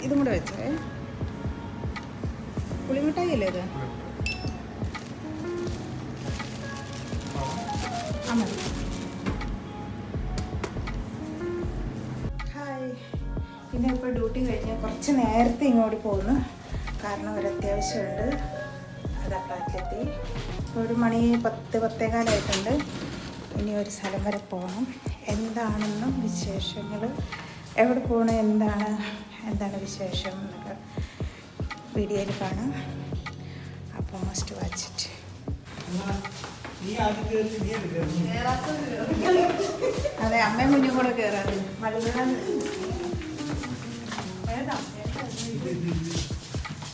ഇതും കൂടെ വെച്ചേ. പുളിമിഠായി അല്ലേ ഇത്? ആ മതി. ഹായ്. പിന്നെ ഇപ്പോൾ ഡ്യൂട്ടി കഴിഞ്ഞ് കുറച്ച് നേരത്തെ ഇങ്ങോട്ട് പോകുന്നു. കാരണം ഒരു അത്യാവശ്യമുണ്ട്. അതാ ഫ്ലാറ്റിലെത്തി. ഒരു മണി 10-10:15 ഇനി ഒരു സ്ഥലം വരെ പോകണം. എന്താണെന്നും വിശേഷങ്ങൾ, എവിടെ പോകണം, എന്താണ് വിശേഷം എന്നൊക്കെ വീഡിയോയിൽ കാണാം. അപ്പോൾ മസ്റ്റ് വാച്ച് ഇറ്റ്. അതെ, അമ്മയും കുഞ്ഞും കൂടെ കയറാറ്.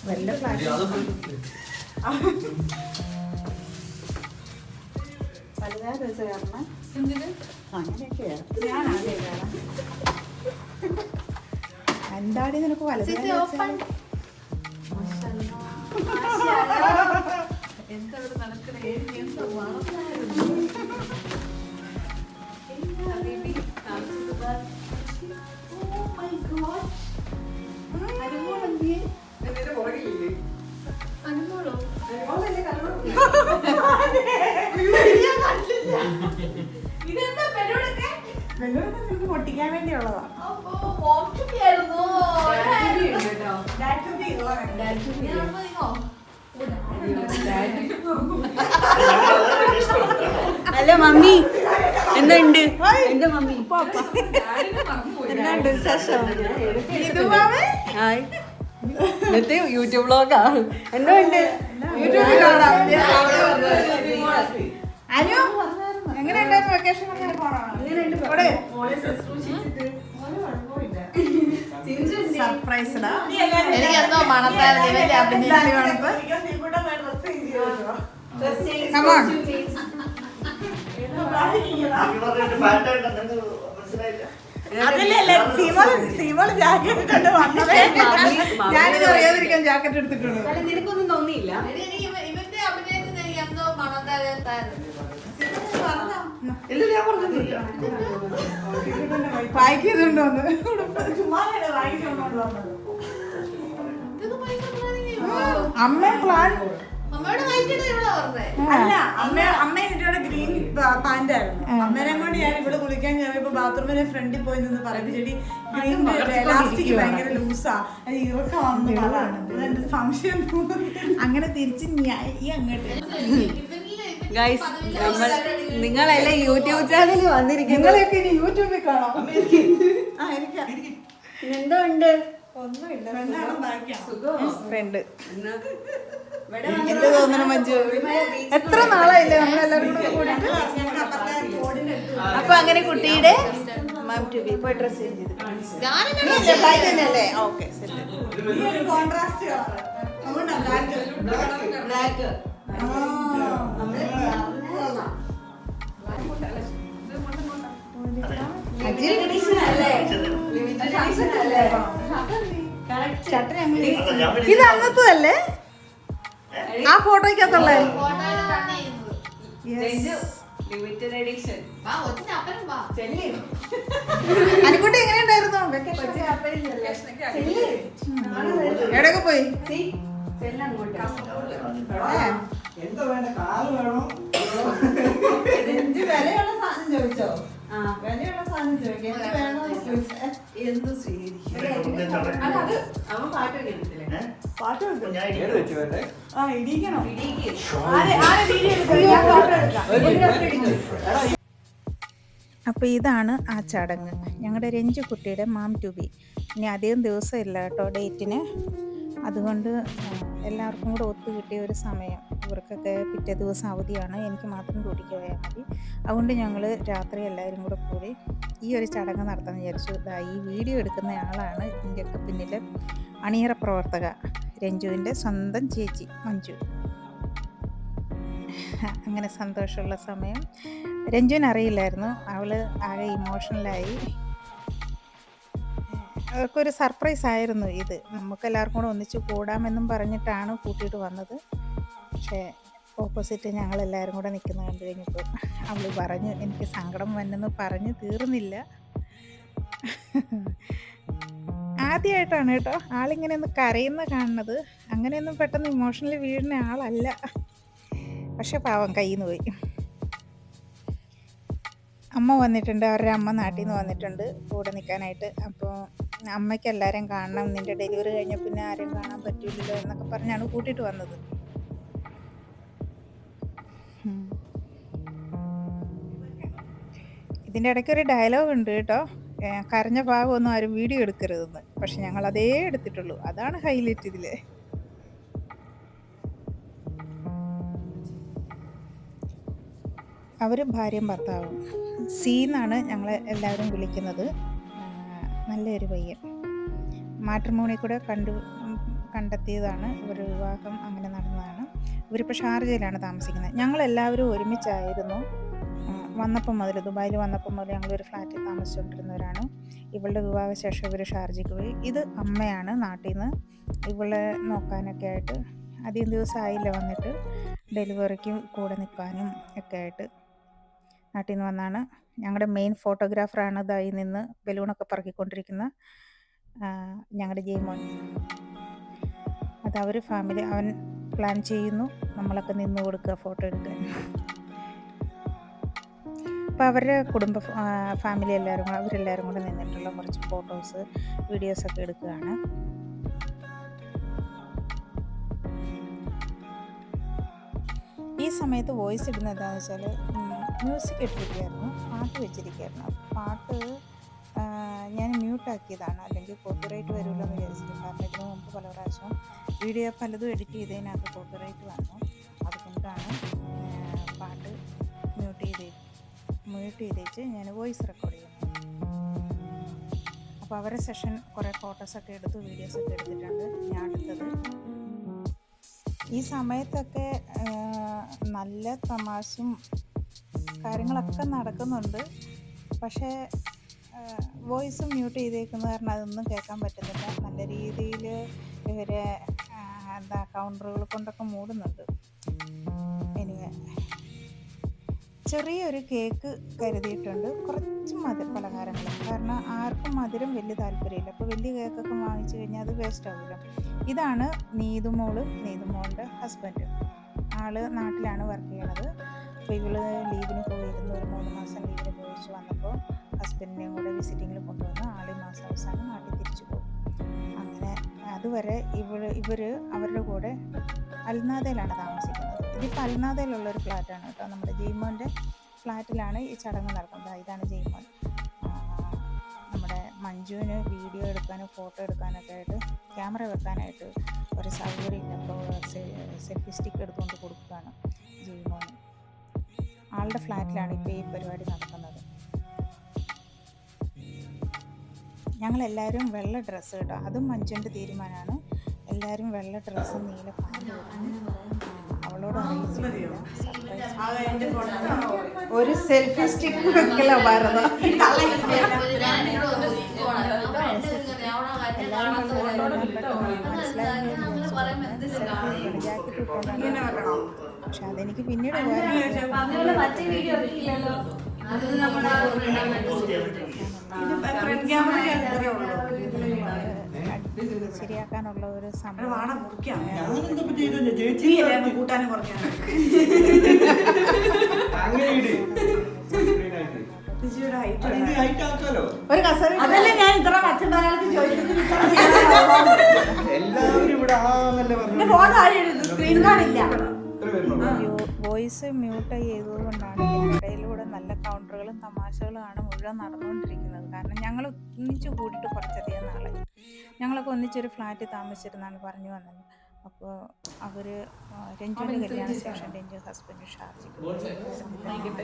വല്ല ഫ്ലാറ്റ് വലുതായ ദിവസം കയറണം. അങ്ങനെയൊക്കെയാണ്. ഞാനാണേ കയറാം. എന്താടി നിനക്ക് വലുതായ പൊട്ടിക്കാൻ വേണ്ടിയുള്ളതാ. ഹലോ മമ്മി, എന്തുണ്ട്? എന്റെ മമ്മി എന്നാണ്ട് വിശേഷം? ഹായ്. ഇന്നത്തെ യൂട്യൂബ് വ്ളോഗാ. എന്തുണ്ട്? അനു എങ്ങനെയുണ്ടായിരുന്നു വെക്കേഷൻ? സർപ്രൈസ്ഡാ. എനിക്കെന്തോ മണത്തായിരുന്നു. അതിലല്ലേ സീമോള് ജാക്കറ്റ് ഇട്ടിട്ട് വന്നതേ. ഞാനിത് അറിയാതിരിക്കാൻ ജാക്കറ്റ് എടുത്തിട്ടുണ്ട്. നിനക്കൊന്നും തോന്നിയില്ല? ഇവന്റെ അഭിനയത്തിന് എനിക്ക് എന്തോ മണത്തായിരുന്നു. പാക്ക് ചെയ്തുകൊണ്ടുവന്ന് അമ്മ പ്ലാൻ അമ്മയോട് വായിക്കണത് ഇവിടെ പറഞ്ഞേ. അല്ല, അമ്മ ഇതിന്റെ ഗ്രീൻ പാന്റ് ആയിരുന്നു. അമ്മേനെ കൊണ്ട് ഞാൻ ഇവിടെ കുളിക്കാൻ കയറിയപ്പോ ബാത്റൂമിന്റെ ഫ്രണ്ടിൽ പോയി നിന്ന് പറയുമ്പോ ഗ്രീൻ എലാസ്റ്റിക് ഭയങ്കര ലൂസാ, അത് ഇറക്കം വന്ന് പറയാണ്. അതെന്റെ സംശയം. അങ്ങനെ തിരിച്ച് ഈ അങ്ങോട്ട് ഗൈസ്, നിങ്ങളെല്ലാം യൂട്യൂബ് ചാനലിൽ വന്നിരിക്കുന്നത്. നിങ്ങളെയൊക്കെ ഇനി യൂട്യൂബിൽ കാണാം. എന്തോ ഉണ്ട്? ഒന്നുമില്ല, ഫ്രണ്ട്. എന്ത് തോന്നണം മഞ്ജു? എത്ര നാളായില്ലേ നമ്മളെല്ലാവരും കൂടെ കൂടിയിട്ട്? അപ്പൊ അങ്ങനെ കുട്ടിയുടെ മാം ടു ബി പോയി ഡ്രസ് ചേഞ്ച് ചെയ്തില്ലേ? Okay, contrast black. ഇത് അന്നത്തല്ലേ? ആ ഫോട്ടോയ്ക്കകത്തുള്ളേ? Limited edition. അനുകുട്ടി എങ്ങനെയുണ്ടായിരുന്നു? എവിടെയൊക്കെ പോയി? വിലയുള്ള സാധനം ചോദിച്ചോ? വിലയുള്ള സാധനം ചോദിക്കാം. എന്ത് സ്വീകരിക്കും? അവൻ പാട്ട് കേട്ടിട്ടില്ലേ? പാട്ട് വെച്ചു ആ ഇടിക്കണോ? അപ്പോൾ ഇതാണ് ആ ചടങ്ങ്. ഞങ്ങളുടെ രഞ്ജു കുട്ടിയുടെ മാം ടു ബി. ഇനി അധികം ദിവസമില്ല കേട്ടോ ഡേറ്റിന്. അതുകൊണ്ട് എല്ലാവർക്കും കൂടെ ഒത്തു കിട്ടിയ ഒരു സമയം. ഇവർക്കൊക്കെ പിറ്റേ ദിവസം അവധിയാണ്, എനിക്ക് മാത്രം ഡ്യൂട്ടിക്ക് പോയാൽ മതി. അതുകൊണ്ട് ഞങ്ങൾ രാത്രി എല്ലാവരും കൂടെ കൂടി ഈ ഒരു ചടങ്ങ് നടത്താമെന്ന് വിചാരിച്ചു. ഈ വീഡിയോ എടുക്കുന്ന ആളാണ് ഇതിൻ്റെയൊക്കെ പിന്നിലെ അണിയറ പ്രവർത്തക, രഞ്ജുവിൻ്റെ സ്വന്തം ചേച്ചി മഞ്ജു. അങ്ങനെ സന്തോഷമുള്ള സമയം. രഞ്ജുവിന് അറിയില്ലായിരുന്നു, അവൾ ആകെ ഇമോഷണലായി. അവർക്കൊരു സർപ്രൈസ് ആയിരുന്നു ഇത്. നമുക്കെല്ലാവർക്കും കൂടെ ഒന്നിച്ച് കൂടാമെന്നും പറഞ്ഞിട്ടാണ് കൂട്ടിയിട്ട് വന്നത്. പക്ഷേ ഓപ്പോസിറ്റ് ഞങ്ങളെല്ലാവരും കൂടെ നിൽക്കുന്ന കണ്ടു കഴിഞ്ഞപ്പോൾ അവൾ പറഞ്ഞു, എനിക്ക് സങ്കടം വന്നെന്ന് പറഞ്ഞ് തീർന്നില്ല. ആദ്യമായിട്ടാണ് കേട്ടോ ആളിങ്ങനെ ഒന്ന് കരയുന്ന കാണുന്നത്. അങ്ങനെയൊന്നും പെട്ടെന്ന് ഇമോഷണലി വീഴുന്ന ആളല്ല. പക്ഷെ പാവം കയ്യിൽ നിന്ന് പോയി. അമ്മ വന്നിട്ടുണ്ട്, അവരുടെ അമ്മ നാട്ടിൽ നിന്ന് വന്നിട്ടുണ്ട് കൂടെ നിൽക്കാനായിട്ട്. അപ്പോൾ അമ്മയ്ക്ക് എല്ലാവരെയും കാണണം, നിൻ്റെ ഡെലിവറി കഴിഞ്ഞ പിന്നെ ആരെയും കാണാൻ പറ്റില്ലല്ലോ എന്നൊക്കെ പറഞ്ഞാണ് കൂട്ടിയിട്ട് വന്നത്. ഇതിൻ്റെ ഇടയ്ക്ക് ഒരു ഡയലോഗ് ഉണ്ട് കേട്ടോ, കരഞ്ഞ ഭാഗമൊന്നും ആരും വീഡിയോ എടുക്കരുതെന്ന്. പക്ഷെ ഞങ്ങൾ അതേ എടുത്തിട്ടുള്ളൂ, അതാണ് ഹൈലൈറ്റ് ഇതിൽ. അവർ ഭാര്യയും ഭർത്താവും. സി എന്നാണ് ഞങ്ങളെ എല്ലാവരും വിളിക്കുന്നത്. നല്ലൊരു പയ്യൻ. മാട്രിമോണി കൂടെ കണ്ടെത്തിയതാണ്. ഇവരുടെ വിവാഹം അങ്ങനെ നടന്നതാണ്. ഇവരിപ്പോൾ ഷാർജയിലാണ് താമസിക്കുന്നത്. ഞങ്ങളെല്ലാവരും ഒരുമിച്ചായിരുന്നു വന്നപ്പം മുതൽ, ദുബായിൽ വന്നപ്പം മുതൽ ഞങ്ങളൊരു ഫ്ലാറ്റിൽ താമസിച്ചുകൊണ്ടിരുന്നവരാണ്. ഇവളുടെ വിവാഹശേഷം ഇവർ ഷാർജയ്ക്ക് പോയി. ഇത് അമ്മയാണ് നാട്ടിൽ നിന്ന് ഇവളെ നോക്കാനൊക്കെ ആയിട്ട്. അധികം ദിവസമായില്ല വന്നിട്ട്, ഡെലിവറിക്ക് കൂടെ നിൽക്കാനും ഒക്കെ ആയിട്ട് നാട്ടിൽ നിന്ന് വന്നാണ്. ഞങ്ങളുടെ മെയിൻ ഫോട്ടോഗ്രാഫറാണ് ഇതായി നിന്ന് ബലൂണൊക്കെ പറക്കിക്കൊണ്ടിരിക്കുന്ന ഞങ്ങളുടെ ജെയ്മോൻ. അതവർ ഫാമിലി, അവൻ പ്ലാൻ ചെയ്യുന്നു, നമ്മളൊക്കെ നിന്ന് കൊടുക്കുക ഫോട്ടോ എടുക്കാൻ. അപ്പോൾ അവരുടെ കുടുംബ ഫാമിലി അവരെല്ലാവരും കൂടെ നിന്നിട്ടുള്ള കുറച്ച് ഫോട്ടോസ് വീഡിയോസൊക്കെ എടുക്കുകയാണ്. ഈ സമയത്ത് വോയിസ് ഇടുന്നത് എന്താണെന്ന് വെച്ചാൽ മ്യൂസിക് ഇട്ടിരിക്കുകയായിരുന്നു, പാട്ട് വെച്ചിരിക്കുകയായിരുന്നു. പാട്ട് ഞാൻ മ്യൂട്ടാക്കിയതാണ്, അല്ലെങ്കിൽ കോപ്പിറൈറ്റ് വരുമല്ലോ എന്ന് വിചാരിച്ചിട്ട്. കാരണം ഇതിനു മുമ്പ് പല പ്രാവശ്യം വീഡിയോ പലതും എഡിറ്റ് ചെയ്തതിനകത്ത് കോപ്പിറൈറ്റ് വന്നു. അതുകൊണ്ടാണ് പാട്ട് മ്യൂട്ട് ചെയ്തേച്ച് ഞാൻ വോയിസ് റെക്കോർഡ് ചെയ്യുന്നത്. അപ്പോൾ അവരുടെ സെഷൻ കുറേ ഫോട്ടോസൊക്കെ എടുത്തു, വീഡിയോസൊക്കെ എടുത്തിട്ടുണ്ട് ഞാൻ എടുത്തത്. ഈ സമയത്തൊക്കെ നല്ല തമാശയും കാര്യങ്ങളൊക്കെ നടക്കുന്നുണ്ട്. പക്ഷേ വോയിസ് മ്യൂട്ട് ചെയ്തേക്കുന്ന കാരണം അതൊന്നും കേൾക്കാൻ പറ്റുന്നില്ല. നല്ല രീതിയിൽ ഇവരെ കൗണ്ടറുകൾ കൊണ്ടൊക്കെ മൂടുന്നുണ്ട്. എനിവേ, ചെറിയൊരു കേക്ക് കരുതിയിട്ടുണ്ട്, കുറച്ച് പലഹാരങ്ങൾ. കാരണം ആർക്കും മധുരം വലിയ താല്പര്യമില്ല. അപ്പോൾ വലിയ കേക്കൊക്കെ വാങ്ങിച്ചു കഴിഞ്ഞാൽ അത് വേസ്റ്റ് ആവില്ല. ഇതാണ് നീതുമോളുടെ ഹസ്ബൻഡ്. ആള് നാട്ടിലാണ് വർക്ക് ചെയ്യണത്. അപ്പോൾ ഇവള് ലീവിന് പോയിരുന്നു, ഒരു 3 മാസം ലീവിന് പോയിച്ച് വന്നപ്പോൾ ഹസ്ബൻഡിനെയും കൂടെ വിസിറ്റിങ്ങിൽ കൊണ്ടുവന്ന് ആള് മാസം അവസാനം നാട്ടിൽ തിരിച്ചു പോകും. അങ്ങനെ അതുവരെ ഇവർ അവരുടെ കൂടെ അൽനാദയിലാണ് താമസിക്കുന്നത്. ഇതിപ്പോൾ അൽനാദയിലുള്ളൊരു ഫ്ലാറ്റാണ് കേട്ടോ. നമ്മുടെ ജെയ്മോൻ്റെ ഫ്ലാറ്റിലാണ് ഈ ചടങ്ങ് നടക്കുന്നത്. ഇതാണ് ജെയ്മോൻ. നമ്മുടെ മഞ്ജുവിന് വീഡിയോ എടുക്കാനും ഫോട്ടോ എടുക്കാനൊക്കെ ആയിട്ട് ക്യാമറ വെക്കാനായിട്ട് ഒരു സൗകര്യമില്ല. അപ്പോൾ സെൽഫി സ്റ്റിക്ക് എടുത്തുകൊണ്ട് കൊടുക്കുകയാണ് ജെയ്മോന്. ആളുടെ ഫ്ലാറ്റിലാണ് ഇപ്പോൾ ഈ പരിപാടി നടക്കുന്നത്. ഞങ്ങളെല്ലാവരും വെള്ള ഡ്രസ്സ് കേട്ടോ, അതും മഞ്ജുവിൻ്റെ തീരുമാനമാണ്. എല്ലാവരും വെള്ള ഡ്രസ്സ്, നീല പാൻറ്. അവളോട് അറിയിച്ചിട്ടില്ല. ഒരു സെൽഫി സ്റ്റിക്ക് വെക്കല ഭാരതം. പക്ഷെ അതെനിക്ക് പിന്നീട് ശരിയാക്കാനുള്ള ഒരു സമയം. ഒരു കസേര അതല്ല ഞാൻ ഇത്ര മറ്റുണ്ടാകാലത്ത് ചോദിക്കുന്നത്. സ്ക്രീൻ കാണില്ല. വോയിസ് മ്യൂട്ട് ചെയ്തതുകൊണ്ടാണ് ഇടയിലൂടെ നല്ല കൗണ്ടറുകളും തമാശകളുമാണ് മുഴുവൻ നടന്നുകൊണ്ടിരിക്കുന്നത്. കാരണം ഞങ്ങൾ ഒന്നിച്ചു കൂടിയിട്ട് കുറച്ചധികം നാളായി. ഞങ്ങളൊക്കെ ഒന്നിച്ചൊരു ഫ്ലാറ്റിൽ താമസിച്ചിരുന്നാണ് പറഞ്ഞു വന്നത്. അപ്പോൾ അവർ രഞ്ജുവിൻ്റെ കല്യാണ ശേഷം രഞ്ജു ഹസ്ബൻഡ് ഷാർജയ്ക്ക്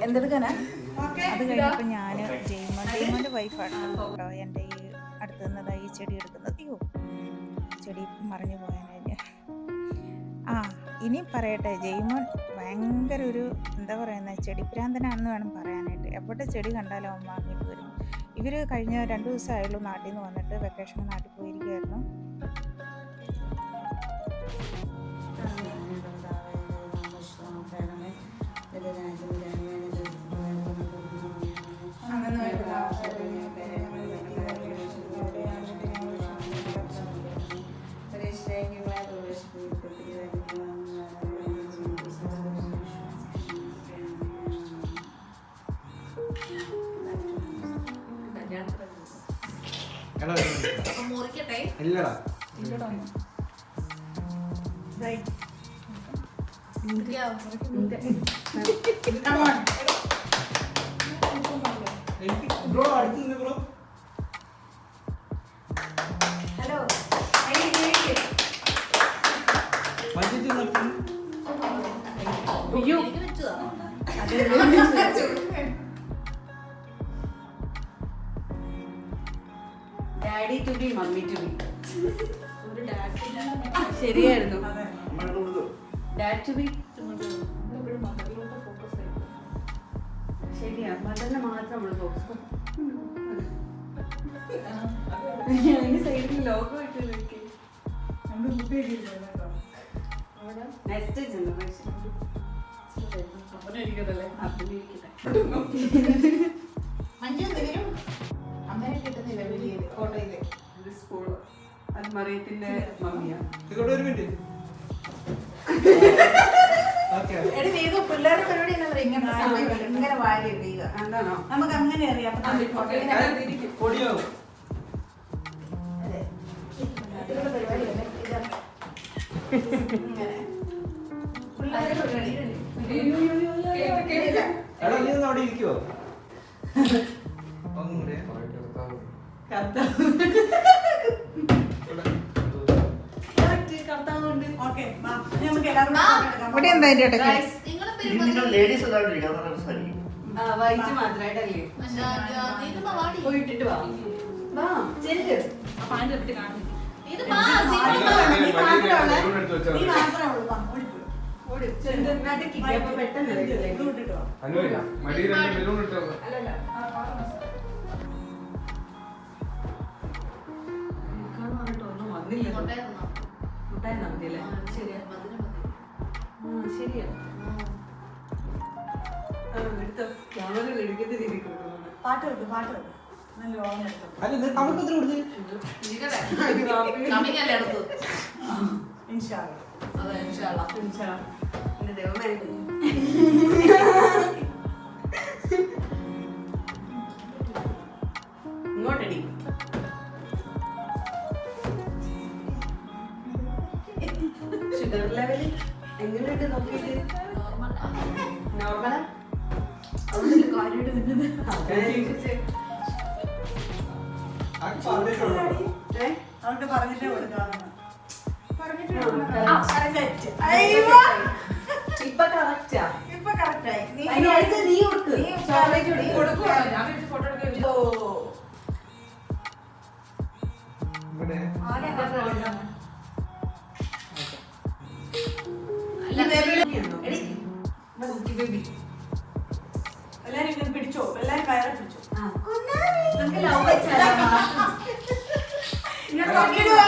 എന്തെടുക്കാനാ. അത് കഴിഞ്ഞപ്പോൾ ഞാൻ ജെയ്മോൻ്റെ വൈഫാണ് കേട്ടോ എൻ്റെ ഈ അടുത്ത് നിന്നതായി ഈ ചെടി എടുക്കുന്നത്. അയ്യോ, ചെടി മറിഞ്ഞു പോയാൽ ഇനി പറയട്ടെ. ജെയ്മോൻ ഭയങ്കര ഒരു എന്താ പറയുന്നത്, ചെടിപ്രാന്തനാണെന്ന് വേണം പറയാനായിട്ട്. എവിടെ ചെടി കണ്ടാലും അവൻ വാങ്ങിയിട്ട് വരും. ഇവർ കഴിഞ്ഞ 2 ദിവസമായുള്ളൂ നാട്ടിൽ നിന്ന് വന്നിട്ട്. വെക്കേഷൻ നാട്ടിൽ പോയിരിക്കുമായിരുന്നു. അങ്ങനെ അപ്പൊ മുറിക്കട്ടെ. ഇല്ലടാ മുറിക്കാവോ? ബ്രോ അടുത്ത് നിന്ന് ബ്രോ ഹലോ മഞ്ചേരി നിർത്തി അയ്യോ എനിക്ക് വെച്ചതാണോ? Daddy to be mummy to be ശരിയായിരുന്നു ഡാഡ് ടു ബി ശരിയാ മദറിനെ മാത്രം നമ്മൾ ഫോക്കസ് സൈഡിൽ ലോഗോ ഇട്ട് നോക്കി നെക്സ്റ്റ് ജനറേഷൻ മഞ്ജു എന്തെങ്കിലും അമ്മനെ കിട്ടുന്നില്ല വലിയ ഫോട്ടോയില്. സ്കൂൾ അത് മറിയത്തിന്റെ മമ്മിയാ ഇങ്ങോട്ട് ഒരു മിനിറ്റ് ഓക്കെ എടി നീ പിള്ളേരുടെ പരിപാടി എന്നാ പറയാ, ഇങ്ങനെ സമയം ഇങ്ങനെ വാരി എഴുതുക. എന്താണോ നമുക്ക് അങ്ങനെ അറിയാം. അപ്പൊ നമ്മൾ ഫോട്ടോയില് പൊടിയാവും അതെ. ഇവരുടെ പരിപാടിയല്ലേ ഇതാ. ഇങ്ങനെ. പിള്ളേരുടെ പരിപാടി. എടാ നീ ഒന്ന് അവിടെ ഇരിക്കുവോ ഒന്നും കൂടെ ഓക്കേ, വാ. ഇനി നമുക്ക് എല്ലാവരും കൂടെ photo എടുക്കാം. ഇവിടെ എന്താ അതിന്റെ ഇടയ്ക്ക്? നിങ്ങള് നിങ്ങൾ പെരുമാറി- ലേഡീസ് ഇതായിട്ടിരിക്കും അതാണ് രസമായിരിക്കും വൈറ്റ് മാത്രമായിട്ടല്ലേ നീതുമ്മ വാടി. പോയിട്ടിട്ട് വാ വാ ചെല്ല് ഇത് വാ, സിനിമ നീ മാത്രമാണ്. നീ മാത്രമേ ഉള്ളൂ. വാ, ഓടിപ്പോ. ഓടി ചെല്ല് നടുക്കിട്ട് അപ്പൊ പെട്ടെന്ന് വരില്ലേ? ഇത് വിട്ടിട്ട് വാ. അല്ലല്ല ഒന്നും വന്നില്ല കൊണ്ടേ തന്നോ? മുട്ടായി മതിയല്ലേ ശരിയാ മധുരം മതി. ശരിയാ എടുത്തോ ക്യാമറയിൽ എടുക്കുന്ന രീതി കൊടുക്കുന്നു പാട്ട് വെക്ക്, പാട്ട് വെക്ക്. നല്ല ഓണം എടുത്തോ. അല്ല ഇത് നമുക്ക് എത്ര കൊടുത്ത് ഇരിക്കട്ടെ. Coming അല്ലേ അടുത്ത്? ഇൻഷാ അല്ലാ. അതെ, ഇൻഷാ അല്ലാ. എന്റെ ദൈവമേ ഇങ്ങോട്ടടി ഷുഗർ ലെവൽ എങ്ങനെയുണ്ട് നോക്കിയിട്ട് Normal ആ. നോർമലാ അതില് കാര്യമായിട്ട് നിന്നത്. അവർക്ക് പറഞ്ഞിട്ടേ കൊടുക്കാറുണ്ട്. ഇപ്പൊ കറക്റ്റാ ഇപ്പൊ കറക്റ്റായി. നീ അതിന് അടുത്ത് നീ കൊടുക്ക് നീ ചോക്ലേറ്റ് നീ കൊടുക്കും കൊടുക്കുവാ. ഓ. ഇവിടെ എടി, ബേബി എല്ലാരും ഇങ്ങനെ പിടിച്ചോ, എല്ലാരും കയറി പിടിച്ചോ. നമുക്ക് ലവ് വെച്ചാലോ ഇങ്ങനെ നോക്കിയിടുവാ.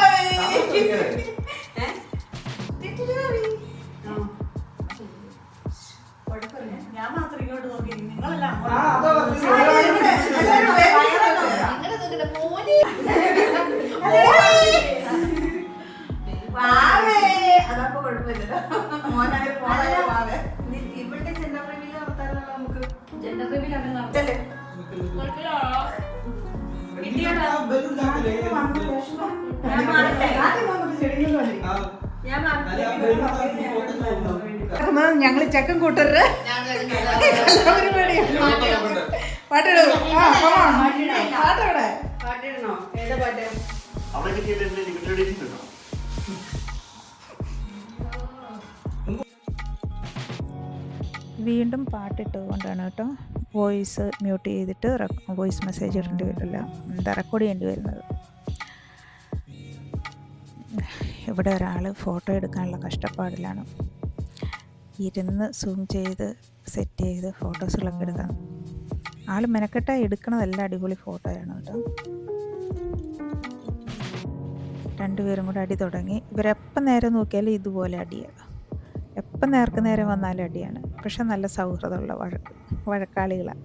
കുഴപ്പമില്ല. ഞാൻ മാത്രം ഇങ്ങോട്ട് നോക്കി, നിങ്ങളെല്ലാം അങ്ങോട്ട്. ആ, അതാ പറഞ്ഞത്. എല്ലാവരും കൂടെ, എല്ലാവരും കൂടെ കയറാൻ നോക്കുക. അങ്ങനെ നോക്കട്ടെ, മോനെ. വാവേ. അതപ്പോ കുഴപ്പമില്ലല്ലോ. മോനായ വാവേ. ഇവിടുത്തെ ജെൻഡർ റിവീൽ നടത്താനുള്ള നമുക്ക് ജെൻഡർ റിവീൽ അങ്ങനെ നടത്താം ചെല്ല്. കുഴപ്പമില്ലാണോ? കിട്ടിയോടാ ബലൂൺ ഇതാക്കില്ലേ? ഞാൻ മാറട്ടെ ആദ്യം നമുക്ക് ചെടികൾ വന്നിരിക്കും. ആ, ഞാൻ അല്ല, മാറട്ടെ ബലൂൺ ഇതാക്കി ഫോക്കസ് ചെയ്യുന്നു. ഞങ്ങള് ചക്കൻ കൂട്ടര് ഞാൻ പാട്ടിടൂ. പാട്ടവിടെ. പാട്ടിടണോ ഏതാ പാട്ട് അവിടെ കിട്ടിയിട്ട് ലിമിറ്റഡ് എഡിഷൻ കിട്ടണം വീണ്ടും പാട്ടിട്ടുകൊണ്ടാണ് കേട്ടോ വോയിസ് മ്യൂട്ട് ചെയ്തിട്ട് വോയിസ് മെസ്സേജ് ഇടേണ്ടി വരില്ല, എന്താ റെക്കോർഡ് ചെയ്യേണ്ടി വരുന്നത്. ഇവിടെ ഒരാൾ ഫോട്ടോ എടുക്കാനുള്ള കഷ്ടപ്പാടിലാണ്. ഇരുന്ന് സൂം ചെയ്ത് സെറ്റ് ചെയ്ത് ഫോട്ടോസുകളൊക്കെ എടുക്കാൻ ആൾ മെനക്കെട്ടായി എടുക്കണതെല്ലാം അടിപൊളി ഫോട്ടോയാണ് കേട്ടോ. രണ്ടുപേരും കൂടെ അടി തുടങ്ങി. ഇവരെപ്പം നേരെ നോക്കിയാലും ഇതുപോലെ അടിയാണ്, എപ്പം നേർക്ക് നേരെ വന്നാലും അടിയാണ്. പക്ഷെ നല്ല സൗഹൃദമുള്ള വഴക്കാളികളാണ്.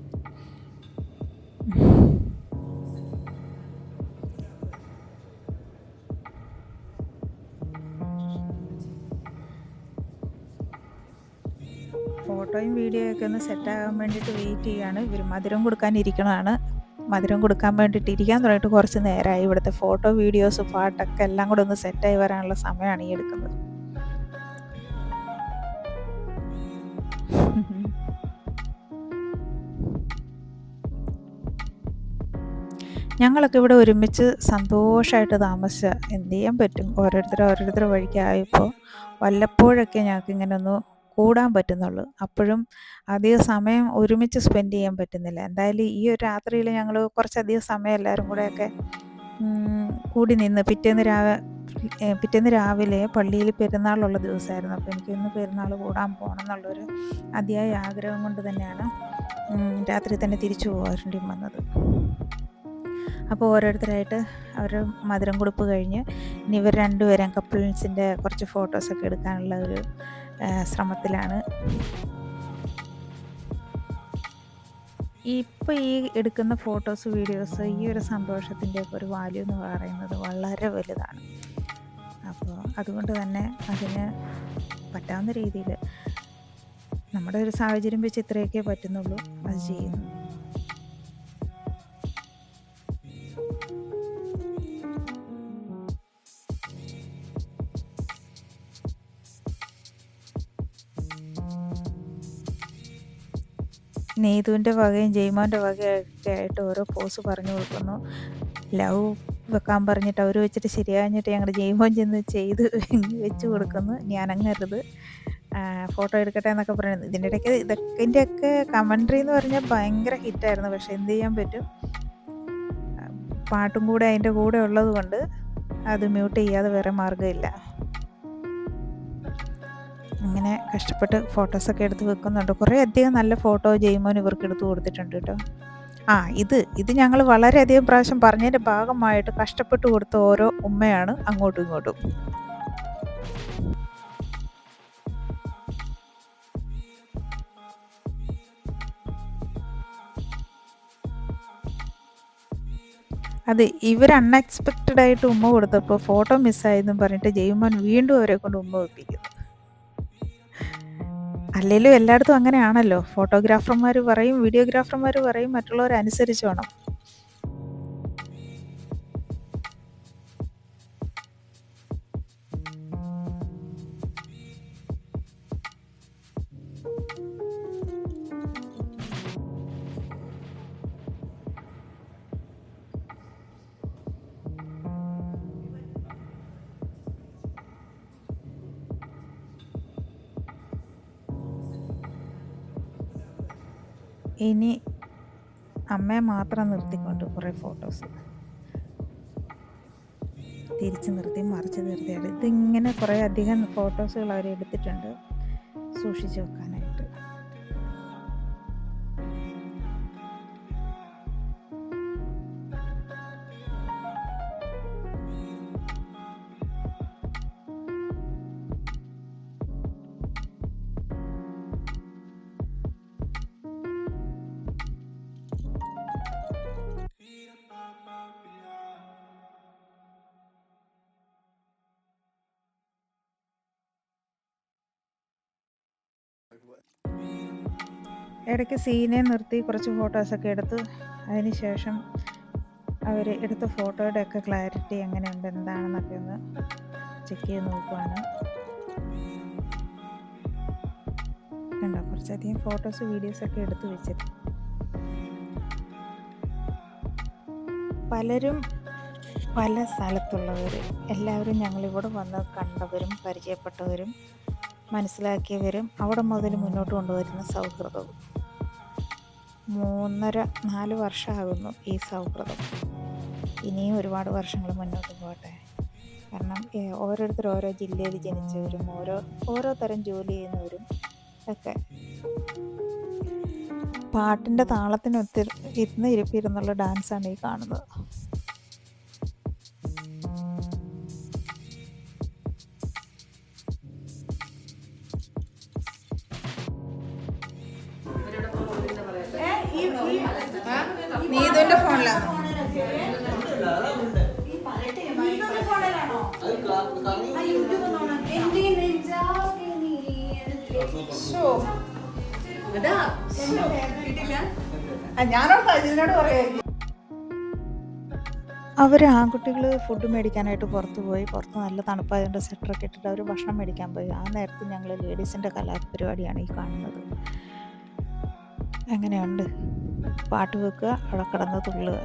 ഫോട്ടോയും വീഡിയോ ഒക്കെ ഒന്ന് സെറ്റാകാൻ വേണ്ടിയിട്ട് വെയിറ്റ് ചെയ്യുകയാണ്. ഇവർ മധുരം കൊടുക്കാനിരിക്കണതാണ്. മധുരം കൊടുക്കാൻ വേണ്ടിയിട്ട് ഇരിക്കാൻ തുടങ്ങിയിട്ട് കുറച്ച് നേരമായി. ഇവിടുത്തെ ഫോട്ടോ, വീഡിയോസ്, പാട്ടൊക്കെ എല്ലാം കൂടെ ഒന്ന് സെറ്റായി വരാനുള്ള സമയമാണ് ഈ എടുക്കുന്നത്. ഞങ്ങളൊക്കെ ഇവിടെ ഒരുമിച്ച് സന്തോഷമായിട്ട് താമസിച്ച എന്ത് ചെയ്യാൻ പറ്റും, ഓരോരുത്തർ വഴിക്കായപ്പോൾ വല്ലപ്പോഴൊക്കെ ഞങ്ങൾക്ക് ഇങ്ങനെ ഒന്ന് കൂടാൻ പറ്റുന്നുള്ളൂ. അപ്പോഴും അധിക സമയം ഒരുമിച്ച് സ്പെൻഡ് ചെയ്യാൻ പറ്റുന്നില്ല. എന്തായാലും ഈ ഒരു രാത്രിയിൽ ഞങ്ങൾ കുറച്ചധികം സമയം എല്ലാവരും കൂടെയൊക്കെ കൂടി നിന്ന് പിറ്റേന്ന് രാവിലെ പള്ളിയിൽ പെരുന്നാളുള്ള ദിവസമായിരുന്നു. അപ്പോൾ എനിക്കിന്ന് പെരുന്നാൾ കൂടാൻ പോകണം എന്നുള്ളൊരു അതിയായ ആഗ്രഹം കൊണ്ട് തന്നെയാണ് രാത്രി തന്നെ തിരിച്ചു പോകേണ്ടി വന്നത്. അപ്പോൾ ഓരോരുത്തരായിട്ട് അവർ മധുരം കൊടുപ്പ് കഴിഞ്ഞ് ഇനി ഇവർ രണ്ടുപേരും കപ്പിൾസിൻ്റെ കുറച്ച് ഫോട്ടോസൊക്കെ എടുക്കാനുള്ള ഒരു ശ്രമത്തിലാണ്. ഇപ്പോൾ ഈ എടുക്കുന്ന ഫോട്ടോസ്, വീഡിയോസ്, ഈ ഒരു സന്തോഷത്തിൻ്റെയൊക്കെ ഒരു വാല്യൂ എന്ന് പറയുന്നത് വളരെ വലുതാണ്. അപ്പോൾ അതുകൊണ്ട് തന്നെ അതിന് പറ്റാവുന്ന രീതിയിൽ നമ്മുടെ ഒരു സാഹചര്യം വെച്ച് ഇത്രയൊക്കെ പറ്റുന്നുള്ളൂ, അത് ചെയ്യുന്നു. നീതുവിൻ്റെ വകയും ജയ്മോൻ്റെ വകയൊക്കെ ആയിട്ട് ഓരോ പോസ് പറഞ്ഞു കൊടുക്കുന്നു. ലവ് വെക്കാൻ പറഞ്ഞിട്ട് അവർ വെച്ചിട്ട് ശരിയാഞ്ഞിട്ട് ഞങ്ങളുടെ ജയ്മോൻ ചെന്ന് ചെയ്ത് വെച്ച് കൊടുക്കുന്നു. ഞാൻ അങ്ങരുത്, ഫോട്ടോ എടുക്കട്ടെ എന്നൊക്കെ പറയുന്നത്. ഇതിൻ്റെ ഇടയ്ക്ക് ഇതിൻ്റെയൊക്കെ കമൻട്രി എന്ന് പറഞ്ഞാൽ ഭയങ്കര ഹിറ്റായിരുന്നു. പക്ഷെ എന്ത് ചെയ്യാൻ പറ്റും, പാട്ടും കൂടെ അതിൻ്റെ കൂടെ ഉള്ളത് കൊണ്ട് അത് മ്യൂട്ട് ചെയ്യാതെ വേറെ മാർഗ്ഗമില്ല. അങ്ങനെ കഷ്ടപ്പെട്ട് ഫോട്ടോസൊക്കെ എടുത്ത് വെക്കുന്നുണ്ട്. കുറേ അധികം നല്ല ഫോട്ടോ ജയ്മോൻ ഇവർക്ക് എടുത്ത് കൊടുത്തിട്ടുണ്ട് കേട്ടോ. ഇത് ഞങ്ങൾ വളരെയധികം പ്രാവശ്യം പറഞ്ഞതിൻ്റെ ഭാഗമായിട്ട് കഷ്ടപ്പെട്ട് കൊടുത്ത ഓരോ ഉമ്മയാണ് അങ്ങോട്ടും ഇങ്ങോട്ടും. അത് ഇവർ അൺഎക്സ്പെക്റ്റഡ് ആയിട്ട് ഉമ്മ കൊടുത്തപ്പോൾ ഫോട്ടോ മിസ്സായെന്നും പറഞ്ഞിട്ട് ജയ്മോൻ വീണ്ടും അവരെ കൊണ്ട് ഉമ്മ വെപ്പിക്കുന്നു. അല്ലെങ്കിലും എല്ലായിടത്തും അങ്ങനെയാണല്ലോ, ഫോട്ടോഗ്രാഫർമാർ പറയും, വീഡിയോഗ്രാഫർമാർ പറയും, മറ്റുള്ളവരനുസരിച്ച് വേണം. ഇനി അമ്മയെ മാത്രം നിർത്തിക്കൊണ്ട് കുറേ ഫോട്ടോസ് തിരിച്ച് നിർത്തി മറിച്ച് നിർത്തിയാണ്. ഇതിങ്ങനെ കുറേ അധികം ഫോട്ടോസുകൾ അവർ എടുത്തിട്ടുണ്ട് സൂക്ഷിച്ച് വെക്കാനായിട്ട്. ഇടയ്ക്ക് സീനെ നിർത്തി കുറച്ച് ഫോട്ടോസൊക്കെ എടുത്ത് അതിന് ശേഷം അവർ എടുത്ത ഫോട്ടോയുടെയൊക്കെ ക്ലാരിറ്റി എങ്ങനെയുണ്ട് എന്താണെന്നൊക്കെ ഒന്ന് ചെക്ക് ചെയ്ത് നോക്കുവാണ്. കണ്ടോ, കുറച്ചധികം ഫോട്ടോസ്, വീഡിയോസൊക്കെ എടുത്ത് വെച്ചിട്ട് പലരും പല സ്ഥലത്തുള്ളവർ എല്ലാവരും ഞങ്ങളിവിടെ വന്ന് കണ്ടവരും പരിചയപ്പെട്ടവരും മനസ്സിലാക്കിയവരും അവിടെ മുതൽ മുന്നോട്ട് കൊണ്ടുവരുന്ന സൗഹൃദവും 3-4 വർഷമാകുന്നു ഈ സൗഹൃദം. ഇനിയും ഒരുപാട് വർഷങ്ങൾ മുന്നോട്ട് പോകട്ടെ. കാരണം ഓരോരുത്തർ ഓരോ ജില്ലയിൽ ജനിച്ചവരും ഓരോ തരം ജോലി ചെയ്യുന്നവരും ഒക്കെ പാട്ടിൻ്റെ താളത്തിനൊത്ത് ഇരുന്നുള്ള ഡാൻസാണ് ഈ കാണുന്നത്. നീതുവിന്റെ ഫോണിലാണോ? ഞാനോട് ഇതിനോട് പറയാ അവർ ആൺകുട്ടികൾ ഫുഡ് മേടിക്കാനായിട്ട് പുറത്ത് പോയി. പുറത്ത് നല്ല തണുപ്പായതുകൊണ്ട് സ്വെറ്ററൊക്കെ ഇട്ടിട്ട് അവർ ഭക്ഷണം മേടിക്കാൻ പോയി. ആ നേരത്ത് ഞങ്ങൾ ലേഡീസിൻ്റെ കലാപരിപാടിയാണ് ഈ കാണുന്നത്. എങ്ങനെയുണ്ട്? പാട്ട് വെക്കുക, അവിടെ കിടന്ന് തുള്ളുക.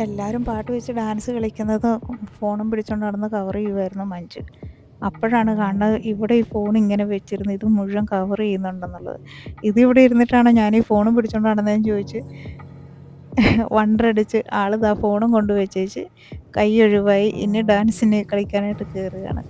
എല്ലാവരും പാട്ട് വെച്ച് ഡാൻസ് കളിക്കുന്നത് ഫോണും പിടിച്ചുകൊണ്ട് നടന്ന് കവർ ചെയ്യുമായിരുന്നു മഞ്ജു. അപ്പോഴാണ് കാണുന്നത് ഇവിടെ ഈ ഫോൺ ഇങ്ങനെ വെച്ചിരുന്ന് ഇത് മുഴുവൻ കവർ ചെയ്യുന്നുണ്ടെന്നുള്ളത്. ഇതിവിടെ ഇരുന്നിട്ടാണ് ഞാൻ ഈ ഫോണും പിടിച്ചുകൊണ്ട് നടന്നതെന്ന് ചോദിച്ച് വണ്ടറടിച്ച് ആളിതാ ഫോണും കൊണ്ട് വെച്ചേച്ച് കൈ ഒഴിവായി ഇനി ഡാൻസിന് കളിക്കാനായിട്ട് കയറുകയാണ്.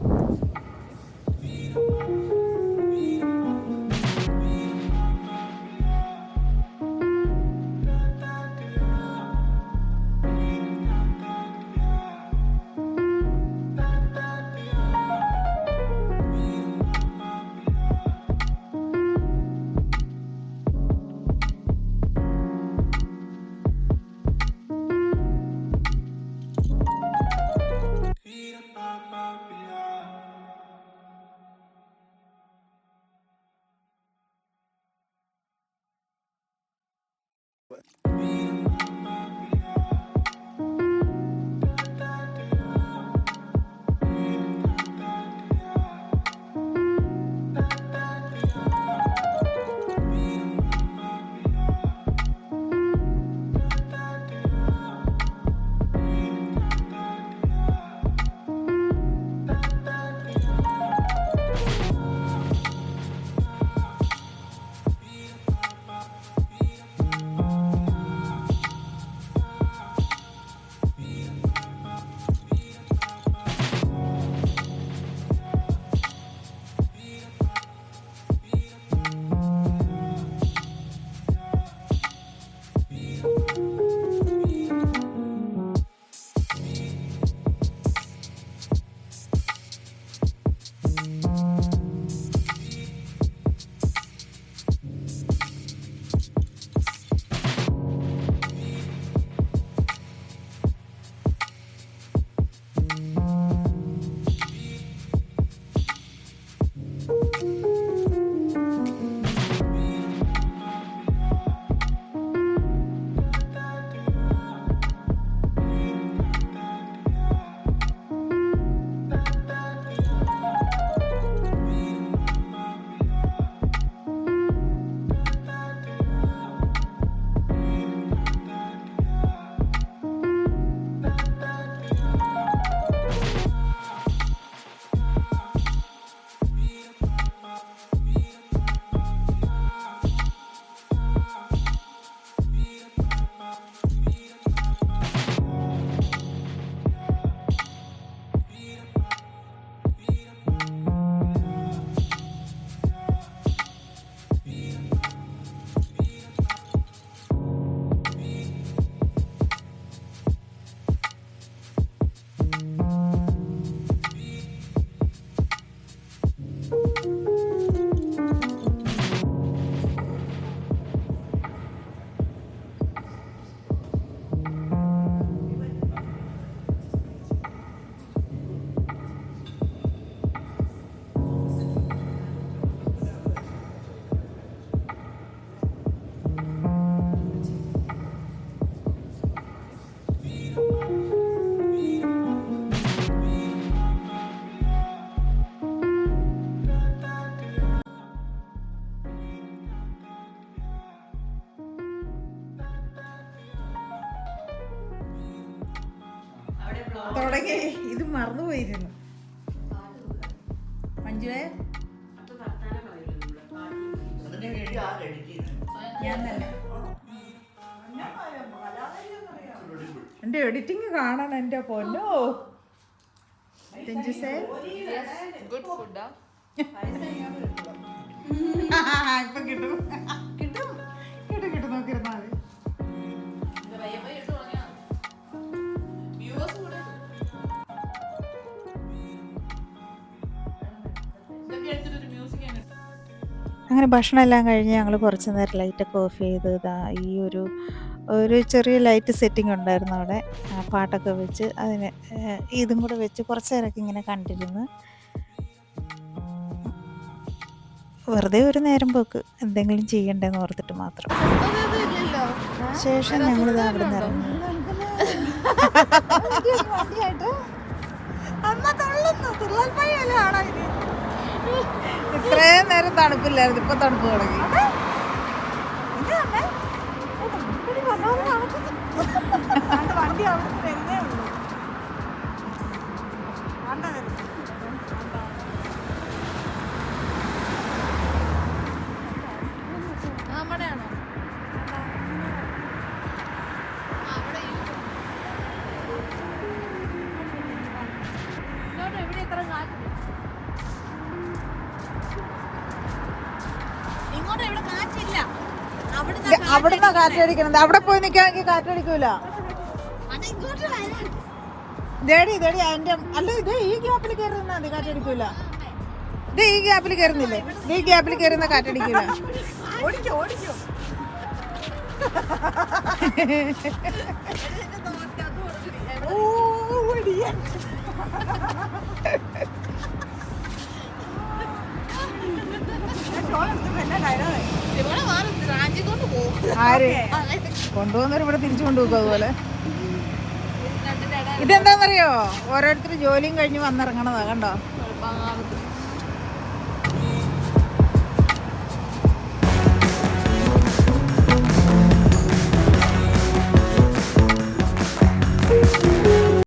തുടങ്ങി ഇത് മറന്നുപോയിരുന്നു. മഞ്ജുവേ അതിന് വേണ്ടി ആ എഡിറ്റ് ചെയ്യുന്നത് ഞാൻ തന്നെ എൻ്റെ എഡിറ്റിങ് കാണണം എൻ്റെ പൊന്നോ. ഗുഡ് ഫുഡാ ഇപ്പൊ കിട്ടും കിട്ടും അങ്ങനെ ഭക്ഷണം എല്ലാം കഴിഞ്ഞ് ഞങ്ങൾ കുറച്ച് നേരം ലൈറ്റൊക്കെ ഓഫ് ചെയ്ത് ഇതാ ഈ ഒരു ചെറിയ ലൈറ്റ് സെറ്റിംഗ് ഉണ്ടായിരുന്നു അവിടെ. പാട്ടൊക്കെ വെച്ച് അതിന് ഇതും കൂടെ വെച്ച് കുറച്ച് നേരമൊക്കെ ഇങ്ങനെ കണ്ടിരുന്ന് വെറുതെ ഒരു നേരം പോക്ക് എന്തെങ്കിലും ചെയ്യണ്ടെന്ന് ഓർത്തിട്ട് മാത്രം. ശേഷം ഞങ്ങളിത് അവിടെ നിന്ന് ഇറങ്ങി. ഇത്രയും നേരം തണുപ്പില്ലായിരുന്നു, ഇപ്പൊ തണുപ്പ് തുടങ്ങി. വണ്ടി അവിടെ വരുന്നേ ഉള്ളൂ. നമ്മുടെയാണോ? അവിടെ ഇവിടെ എത്ര കാറ്റ്? ഇങ്ങോട്ട് ഇവിടെ കാറ്റില്ല. അവിടുന്ന് കാറ്റടിക്കണത്. അവിടെ പോയി നിൽക്കാമെങ്കിൽ കാറ്റടിക്കൂല. ദേടി അതിന്റെ അല്ല, ഇത് ഈ ഗ്യാപ്പിൽ കയറുന്ന മതി, കാറ്റടിക്കൂല. ഇത് ഈ ഗ്യാപ്പിൽ കയറുന്നില്ലേ? ഈ ഗ്യാപ്പിൽ കയറുന്ന കാറ്റടിക്കൂല. ആര് കൊണ്ടുപോകുന്നവർ ഇവിടെ തിരിച്ചു കൊണ്ടുപോകും അതുപോലെ. ഇതെന്താന്നറിയോ, ഓരോരുത്തർ ജോലിയും കഴിഞ്ഞ് വന്നിറങ്ങണതാ. കണ്ടോ?